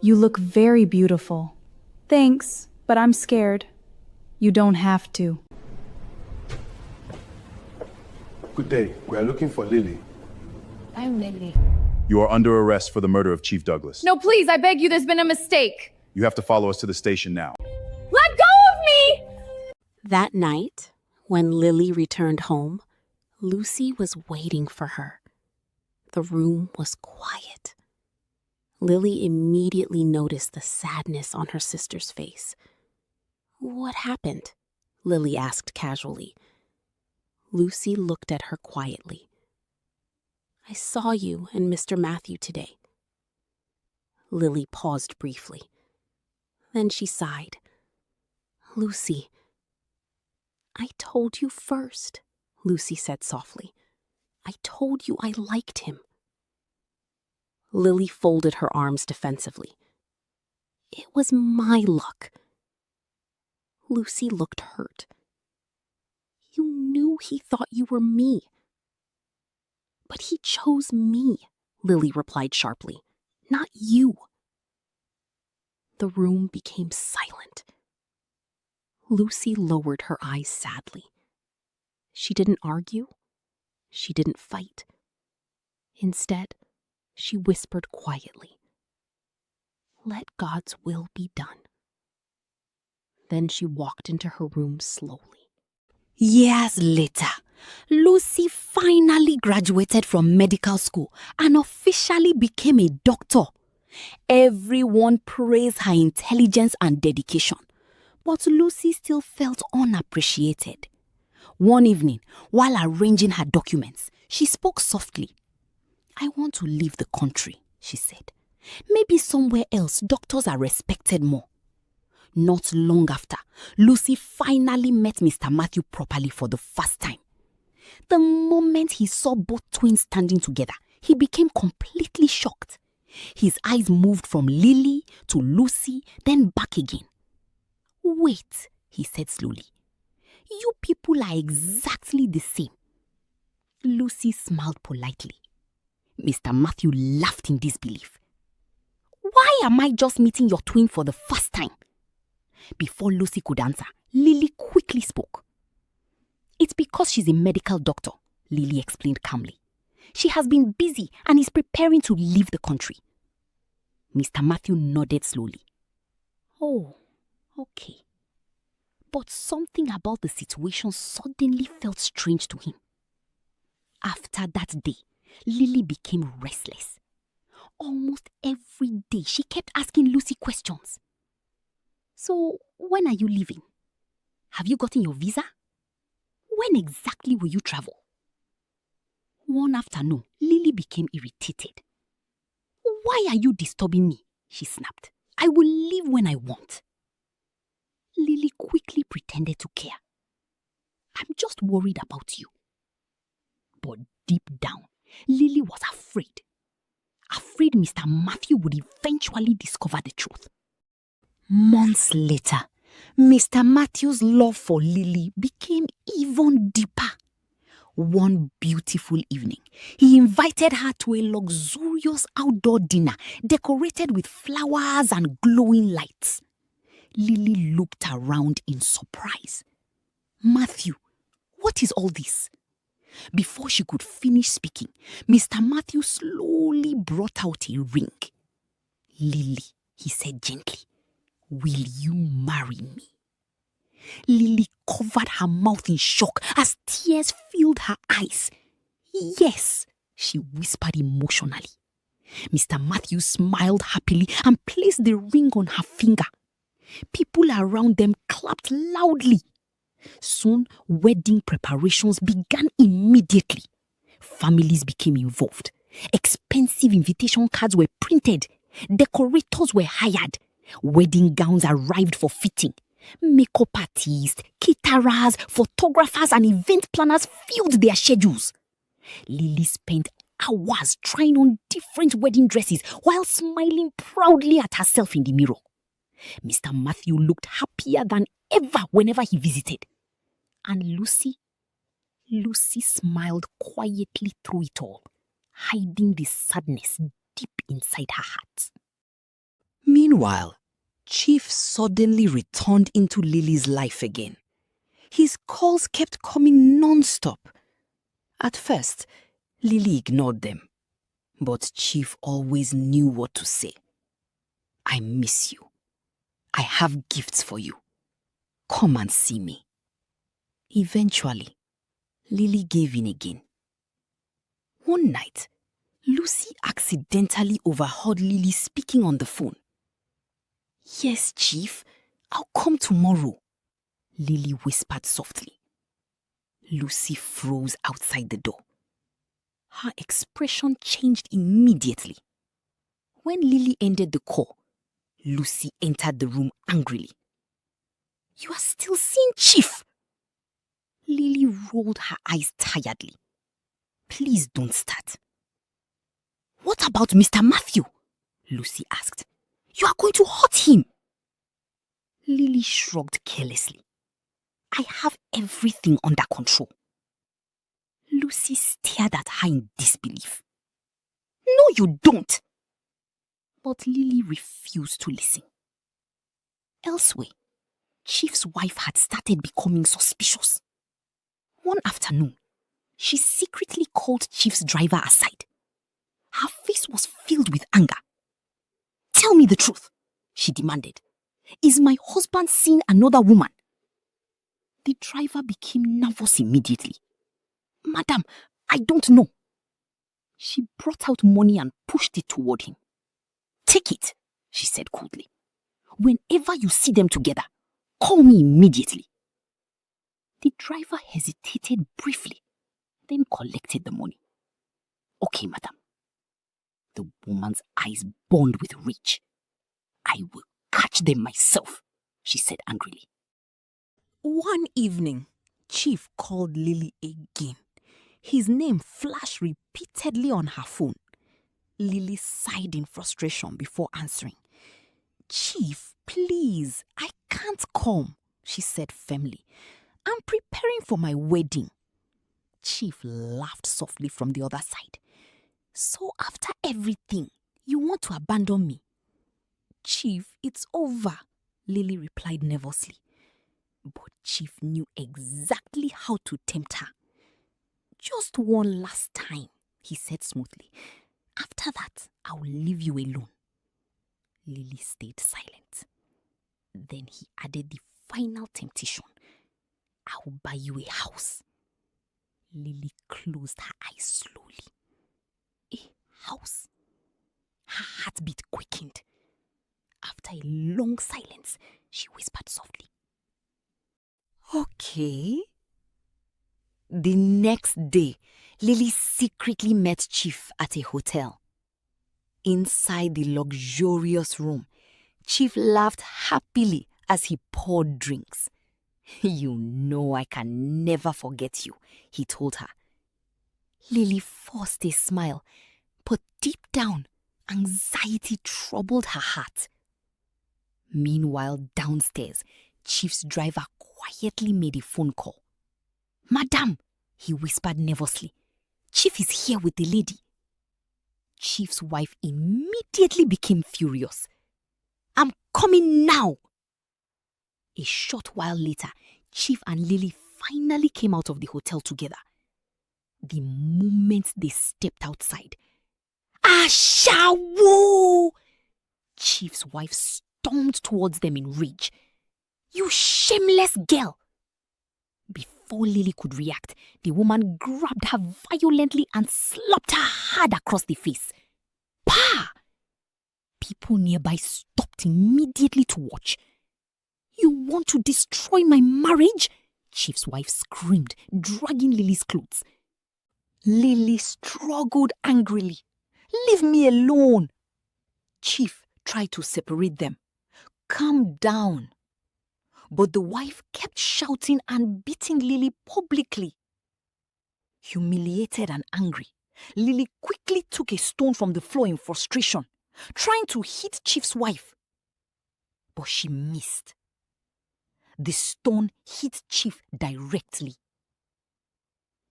You look very beautiful. Thanks, but I'm scared. You don't have to. Good day. We are looking for Lily. I'm Lily. You are under arrest for the murder of Chief Douglas. No, please, I beg you, there's been a mistake. You have to follow us to the station now. Let go of me! That night, when Lily returned home, Lucy was waiting for her. The room was quiet. Lily immediately noticed the sadness on her sister's face. "What happened?" Lily asked casually. Lucy looked at her quietly. "I saw you and Mr. Matthew today." Lily paused briefly. Then she sighed. "Lucy, I told you first," Lucy said softly. "I told you I liked him." Lily folded her arms defensively. "It was my luck." Lucy looked hurt. "You knew he thought you were me." "But he chose me," Lily replied sharply, "not you." The room became silent. Lucy lowered her eyes sadly. She didn't argue. She didn't fight. Instead, she whispered quietly, "Let God's will be done." Then she walked into her room slowly. Years later, Lucy finally graduated from medical school and officially became a doctor. Everyone praised her intelligence and dedication, but Lucy still felt unappreciated. One evening, while arranging her documents, she spoke softly. "I want to leave the country," she said. "Maybe somewhere else doctors are respected more." Not long after, Lucy finally met Mr. Matthew properly for the first time. The moment he saw both twins standing together, he became completely shocked. His eyes moved from Lily to Lucy, then back again. "Wait," he said slowly. "You people are exactly the same." Lucy smiled politely. Mr. Matthew laughed in disbelief. "Why am I just meeting your twin for the first time?" Before Lucy could answer, Lily quickly spoke. "It's because she's a medical doctor," Lily explained calmly. "She has been busy and is preparing to leave the country." Mr. Matthew nodded slowly. "Oh, okay." But something about the situation suddenly felt strange to him. After that day, Lily became restless. Almost every day, she kept asking Lucy questions. "So, when are you leaving? Have you gotten your visa? When exactly will you travel?" One afternoon, Lily became irritated. "Why are you disturbing me?" she snapped. "I will leave when I want." Lily quickly pretended to care. "I'm just worried about you." But deep down, Lily was afraid. Afraid Mr. Matthew would eventually discover the truth. Months later, Mr. Matthew's love for Lily became even deeper. One beautiful evening, he invited her to a luxurious outdoor dinner decorated with flowers and glowing lights. Lily looked around in surprise. "Matthew, what is all this?" Before she could finish speaking, Mr. Matthew slowly brought out a ring. "Lily," he said gently, "will you marry me?" Lily covered her mouth in shock as tears filled her eyes. "Yes," she whispered emotionally. Mr. Matthew smiled happily and placed the ring on her finger. People around them clapped loudly. Soon, wedding preparations began immediately. Families became involved. Expensive invitation cards were printed. Decorators were hired. Wedding gowns arrived for fitting. Makeup artists, caterers, photographers, and event planners filled their schedules. Lily spent hours trying on different wedding dresses while smiling proudly at herself in the mirror. Mr. Matthew looked happier than ever whenever he visited. And Lucy smiled quietly through it all, hiding the sadness deep inside her heart. Meanwhile, Chief suddenly returned into Lily's life again. His calls kept coming non-stop. At first, Lily ignored them, but Chief always knew what to say. I miss you. I have gifts for you. Come and see me. Eventually, Lily gave in again. One night, Lucy accidentally overheard Lily speaking on the phone. Yes, Chief, I'll come tomorrow, Lily whispered softly. Lucy froze outside the door. Her expression changed immediately. When Lily ended the call, Lucy entered the room angrily. You are still seeing Chief? Lily rolled her eyes tiredly. Please don't start. What about Mr. Matthew? Lucy asked. You are going to hurt him. Lily shrugged carelessly. I have everything under control. Lucy stared at her in disbelief. No, you don't. But Lily refused to listen. Elsewhere, Chief's wife had started becoming suspicious. One afternoon, she secretly called Chief's driver aside. Her face was filled with anger. Tell me the truth, she demanded. Is my husband seeing another woman? The driver became nervous immediately. Madam, I don't know. She brought out money and pushed it toward him. Take it, she said coldly. Whenever you see them together, call me immediately. The driver hesitated briefly, then collected the money. Okay, madam. The woman's eyes burned with rage. I will catch them myself, she said angrily. One evening, Chief called Lily again. His name flashed repeatedly on her phone. Lily sighed in frustration before answering. Chief, please, I can't come, she said firmly. I'm preparing for my wedding. Chief laughed softly from the other side. So after everything, you want to abandon me? Chief, it's over, Lily replied nervously. But Chief knew exactly how to tempt her. Just one last time, he said smoothly. After that, I'll leave you alone. Lily stayed silent. Then he added the final temptation. I'll buy you a house. Lily closed her eyes slowly. A house? Her heartbeat quickened. After a long silence, she whispered softly. Okay. The next day, Lily secretly met Chief at a hotel. Inside the luxurious room, Chief laughed happily as he poured drinks. You know I can never forget you, he told her. Lily forced a smile, but deep down, anxiety troubled her heart. Meanwhile, downstairs, Chief's driver quietly made a phone call. Madam, he whispered nervously. Chief is here with the lady. Chief's wife immediately became furious. I'm coming now. A short while later, Chief and Lily finally came out of the hotel together. The moment they stepped outside, Ashawo! Chief's wife stormed towards them in rage. You shameless girl! Before Lily could react, the woman grabbed her violently and slapped her hard across the face. Pa! People nearby stopped immediately to watch. You want to destroy my marriage? Chief's wife screamed, dragging Lily's clothes. Lily struggled angrily. Leave me alone. Chief tried to separate them. Calm down. But the wife kept shouting and beating Lily publicly. Humiliated and angry, Lily quickly took a stone from the floor in frustration, trying to hit Chief's wife. But she missed. The stone hit Chief directly.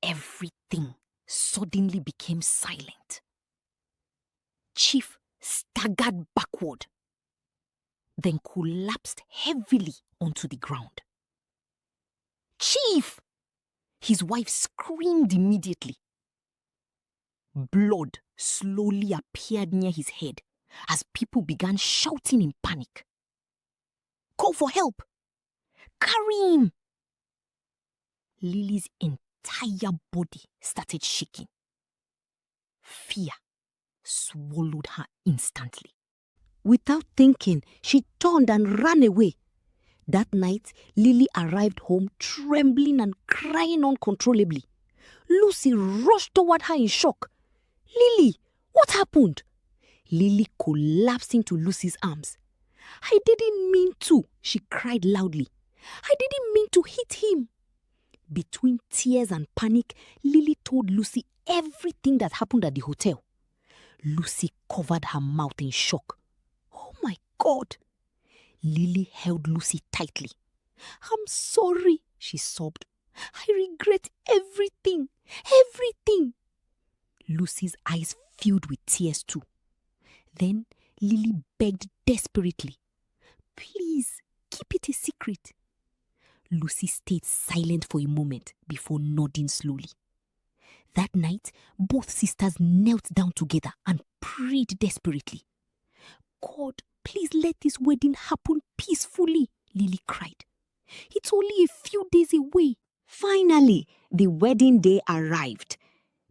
Everything suddenly became silent. Chief staggered backward. then collapsed heavily onto the ground. "Chief!" His wife screamed immediately. Blood slowly appeared near his head as people began shouting in panic. "Call for help! Carry him!" Lily's entire body started shaking. Fear swallowed her instantly. Without thinking, she turned and ran away. That night, Lily arrived home trembling and crying uncontrollably. Lucy rushed toward her in shock. "Lily, what happened?" Lily collapsed into Lucy's arms. "I didn't mean to," she cried loudly. "I didn't mean to hit him." Between tears and panic, Lily told Lucy everything that happened at the hotel. Lucy covered her mouth in shock. "Oh my God!" Lily held Lucy tightly. "I'm sorry," she sobbed. "I regret everything, everything." Lucy's eyes filled with tears too. Then Lily begged desperately, "Please, keep it a secret." Lucy stayed silent for a moment before nodding slowly. That night, both sisters knelt down together and prayed desperately. "God, please let this wedding happen peacefully," Lily cried. "It's only a few days away." Finally, the wedding day arrived.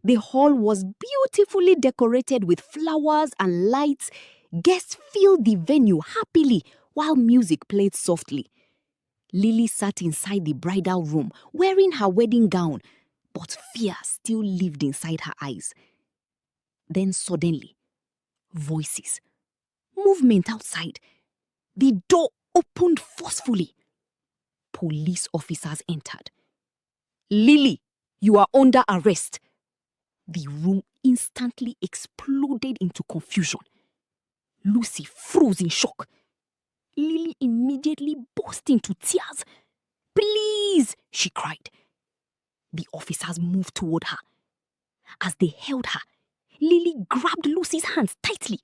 The hall was beautifully decorated with flowers and lights. Guests filled the venue happily while music played softly. Lily sat inside the bridal room wearing her wedding gown, but fear still lived inside her eyes. Then suddenly, voices, movement outside. The door opened forcefully. Police officers entered. "Lily, you are under arrest." The room instantly exploded into confusion. Lucy froze in shock. Lily immediately burst into tears. "Please," she cried. The officers moved toward her. As they held her, Lily grabbed Lucy's hands tightly.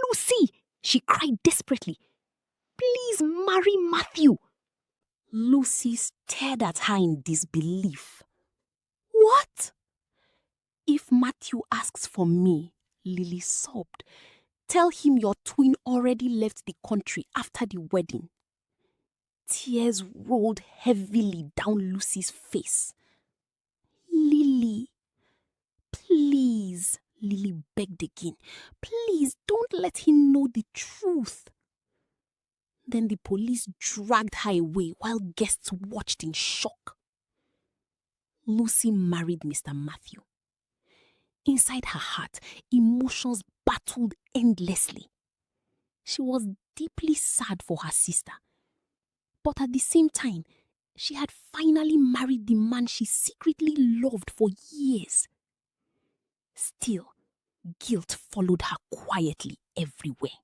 "Lucy," she cried desperately, "please marry Matthew." Lucy stared at her in disbelief. "What?" "If Matthew asks for me," Lily sobbed, "tell him your twin already left the country after the wedding." Tears rolled heavily down Lucy's face. "Lily, please," Lily begged again. "Please don't let him know the truth." Then the police dragged her away while guests watched in shock. Lucy married Mr. Matthew. Inside her heart, emotions battled endlessly. She was deeply sad for her sister. But at the same time, she had finally married the man she secretly loved for years. Still, guilt followed her quietly everywhere.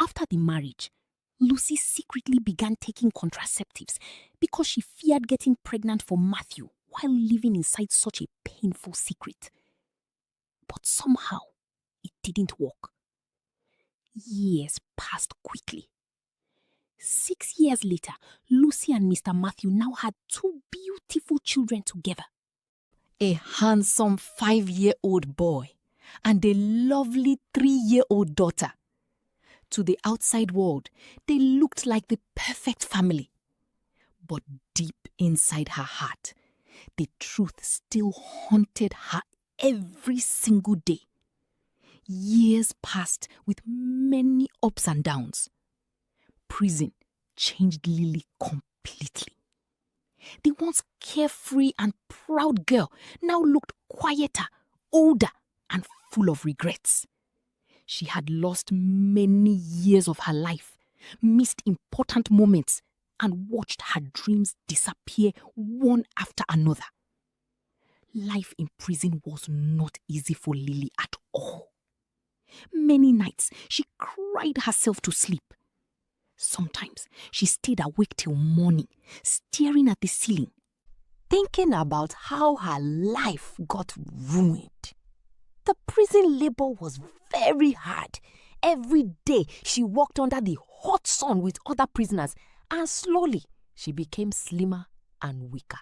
After the marriage, Lucy secretly began taking contraceptives because she feared getting pregnant for Matthew while living inside such a painful secret. But somehow, it didn't work. Years passed quickly. 6 years later, Lucy and Mr. Matthew now had 2 beautiful children together. A handsome 5-year-old boy and a lovely 3-year-old daughter. To the outside world, they looked like the perfect family. But deep inside her heart, the truth still haunted her every single day. Years passed with many ups and downs. Prison changed Lily completely. The once carefree and proud girl now looked quieter, older, and full of regrets. She had lost many years of her life, missed important moments, and watched her dreams disappear one after another. Life in prison was not easy for Lily at all. Many nights she cried herself to sleep. Sometimes she stayed awake till morning, staring at the ceiling, thinking about how her life got ruined. The prison labor was very hard, Every day she walked under the hot sun with other prisoners, and slowly she became slimmer and weaker.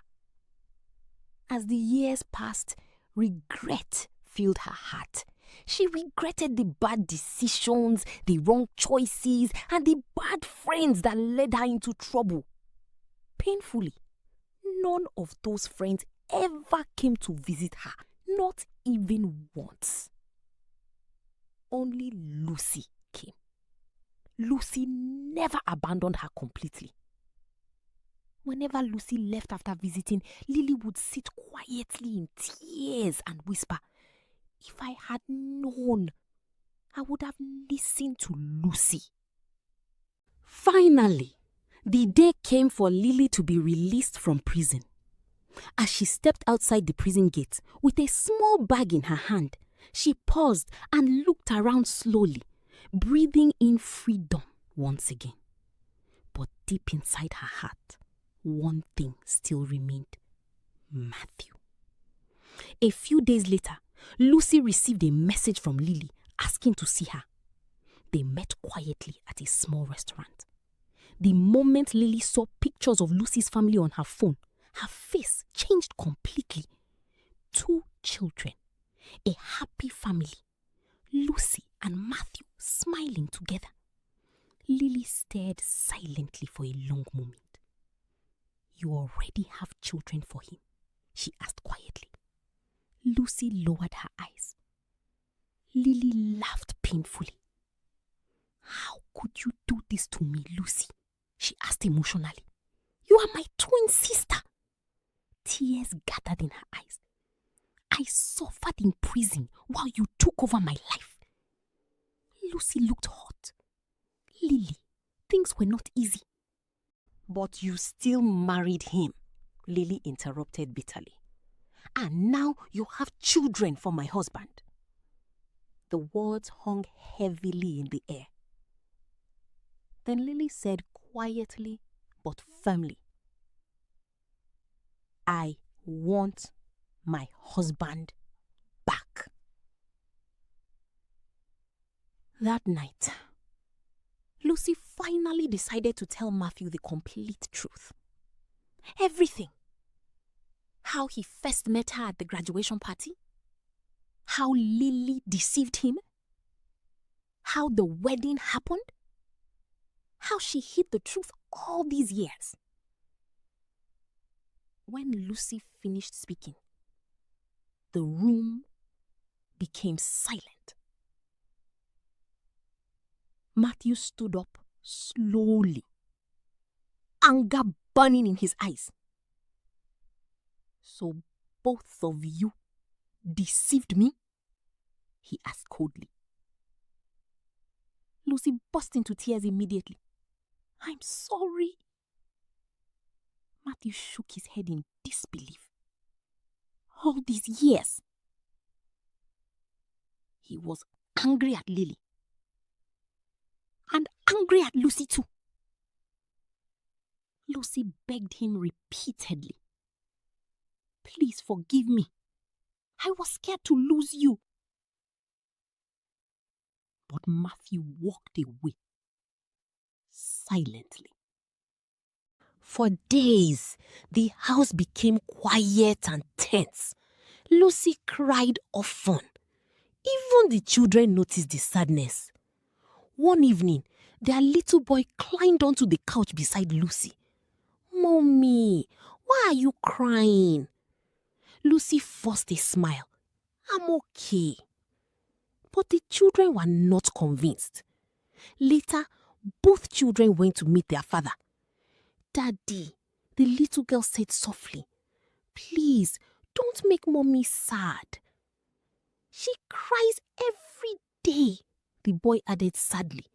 As the years passed, regret filled her heart. She regretted the bad decisions, the wrong choices, and the bad friends that led her into trouble. Painfully, none of those friends ever came to visit her, not even once. Only Lucy came. Lucy never abandoned her completely. Whenever Lucy left after visiting, Lily would sit quietly in tears and whisper, "If I had known, I would have listened to Lucy." Finally, the day came for Lily to be released from prison. As she stepped outside the prison gate with a small bag in her hand, she paused and looked around slowly, breathing in freedom once again. But deep inside her heart, one thing still remained: Matthew. A few days later, Lucy received a message from Lily asking to see her. They met quietly at a small restaurant. The moment Lily saw pictures of Lucy's family on her phone, her face changed completely. 2 children, a happy family, Lucy and Matthew smiling together. Lily stared silently for a long moment. "You already have children for him?" she asked quietly. Lucy lowered her eyes. Lily laughed painfully. "How could you do this to me, Lucy?" she asked emotionally. "You are my twin sister." Tears gathered in her eyes. "I suffered in prison while you took over my life." Lucy looked hot. "Lily, things were not easy." "But you still married him," Lily interrupted bitterly. "And now you have children for my husband." The words hung heavily in the air. Then Lily said quietly but firmly, "I want my husband back." That night, Lucy finally decided to tell Matthew the complete truth. Everything. How he first met her at the graduation party, how Lily deceived him, how the wedding happened, how she hid the truth all these years. When Lucy finished speaking, the room became silent. Matthew stood up slowly, anger burning in his eyes. "So both of you deceived me?" he asked coldly. Lucy burst into tears immediately. "I'm sorry." Matthew shook his head in disbelief. All these years. He was angry at Lily. And angry at Lucy too. Lucy begged him repeatedly, "Please forgive me. I was scared to lose you." But Matthew walked away silently. For days, the house became quiet and tense. Lucy cried often. Even the children noticed the sadness. One evening, their little boy climbed onto the couch beside Lucy. "Mommy, why are you crying?" Lucy forced a smile. "I'm okay." But the children were not convinced. Later, both children went to meet their father. "Daddy," the little girl said softly, "please don't make Mommy sad." "She cries every day," the boy added sadly.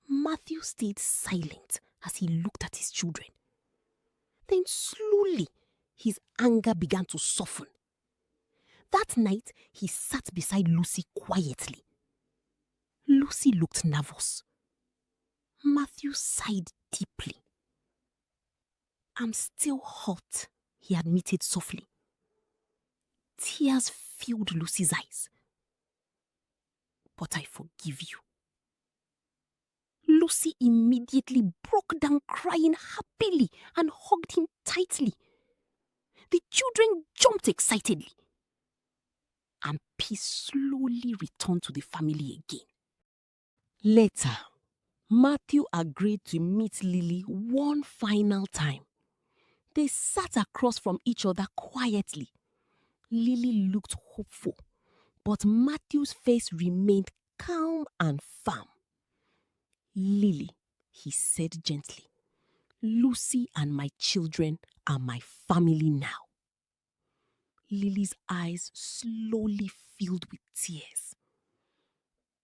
Matthew stayed silent as he looked at his children. Then slowly, his anger began to soften. That night, he sat beside Lucy quietly. Lucy looked nervous. Matthew sighed deeply. "I'm still hot," he admitted softly. Tears filled Lucy's eyes. but I forgive you. Lucy immediately broke down crying happily and hugged him tightly. The children jumped excitedly, and peace slowly returned to the family again. Later, Matthew agreed to meet Lily one final time. They sat across from each other quietly. Lily looked hopeful, but Matthew's face remained calm and firm. Lily, he said gently, Lucy and my children are my family now. Lily's eyes slowly filled with tears.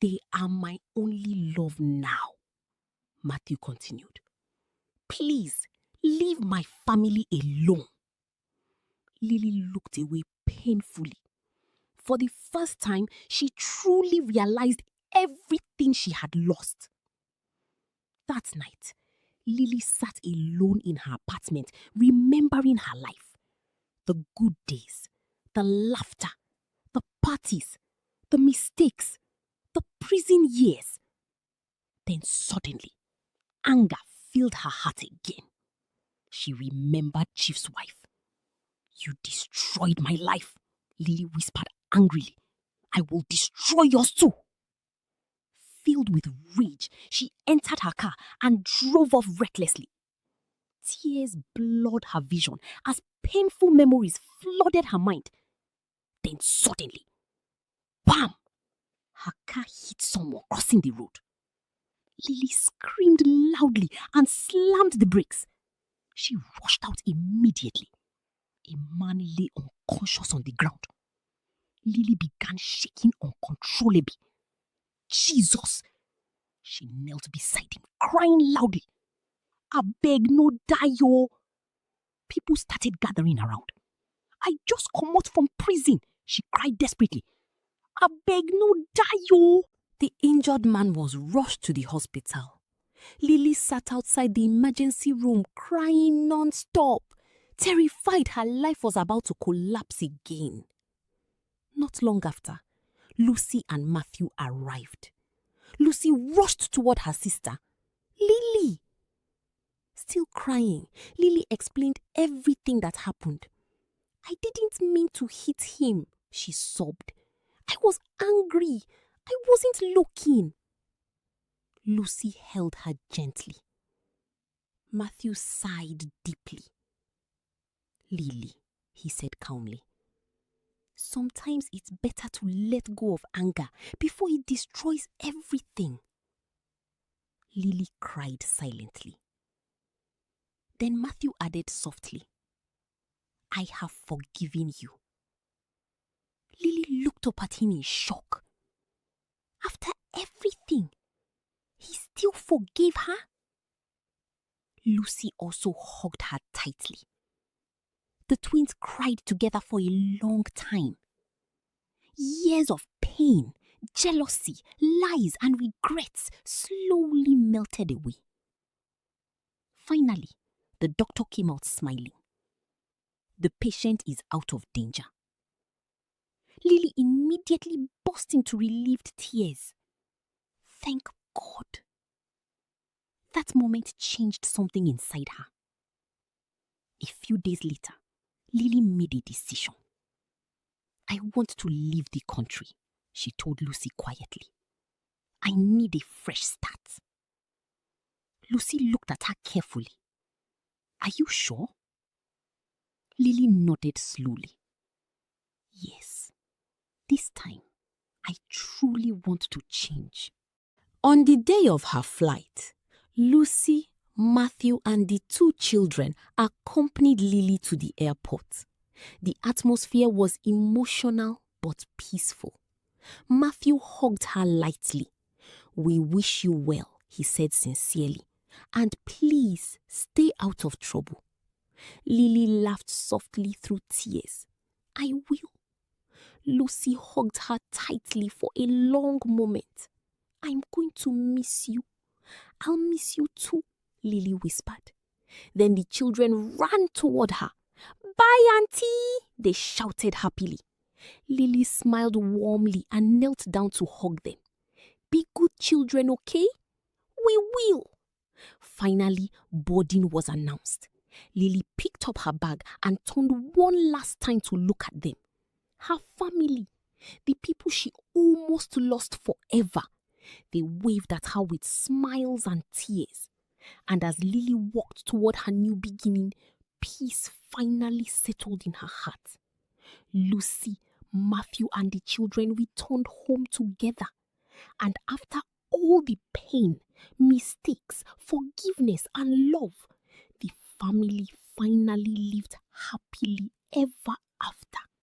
They are my only love now, Matthew continued. Please, leave my family alone. Lily looked away painfully. For the first time, she truly realized everything she had lost. That night, Lily sat alone in her apartment, remembering her life. The good days, the laughter, the parties, the mistakes, the prison years. Then suddenly, anger filled her heart again. She remembered Chief's wife. You destroyed my life, Lily whispered angrily. I will destroy yours too. Filled with rage, she entered her car and drove off recklessly. Tears blurred her vision as painful memories flooded her mind. Then suddenly, wham! Her car hit someone crossing the road. Lily screamed loudly and slammed the brakes. She rushed out immediately. A man lay unconscious on the ground. Lily began shaking uncontrollably. Jesus! She knelt beside him, crying loudly. I beg no die, yo. People started gathering around. I just come out from prison, she cried desperately. I beg no die, yo. The injured man was rushed to the hospital. Lily sat outside the emergency room crying non-stop, terrified her life was about to collapse again. Not long after, Lucy and Matthew arrived. Lucy rushed toward her sister. Lily! Still crying, Lily explained everything that happened. I didn't mean to hit him, she sobbed. I was angry. I wasn't looking. Lucy held her gently. Matthew sighed deeply. Lily, he said calmly, sometimes it's better to let go of anger before it destroys everything. Lily cried silently. Then Matthew added softly, I have forgiven you. Lily looked up at him in shock. After everything, he still forgave her? Lucy also hugged her tightly. The twins cried together for a long time. Years of pain, jealousy, lies, and regrets slowly melted away. Finally, the doctor came out smiling. The patient is out of danger. Lily immediately burst into relieved tears. Thank God. That moment changed something inside her. A few days later, Lily made a decision. I want to leave the country, she told Lucy quietly. I need a fresh start. Lucy looked at her carefully. Are you sure? Lily nodded slowly. Yes, this time I truly want to change. On the day of her flight, Lucy, Matthew, and the two children accompanied Lily to the airport. The atmosphere was emotional but peaceful. Matthew hugged her lightly. We wish you well, he said sincerely, and please stay out of trouble. Lily laughed softly through tears. I will. Lucy hugged her tightly for a long moment. I'm going to miss you. I'll miss you too, Lily whispered. Then the children ran toward her. Bye, Auntie, they shouted happily. Lily smiled warmly and knelt down to hug them. be good children, okay? We will. Finally, boarding was announced. Lily picked up her bag and turned one last time to look at them. Her family, the people she almost lost forever. They waved at her with smiles and tears. And as Lily walked toward her new beginning, peace finally settled in her heart. Lucy, Matthew, and the children returned home together. And after all the pain, mistakes, forgiveness, and love, the family finally lived happily ever after.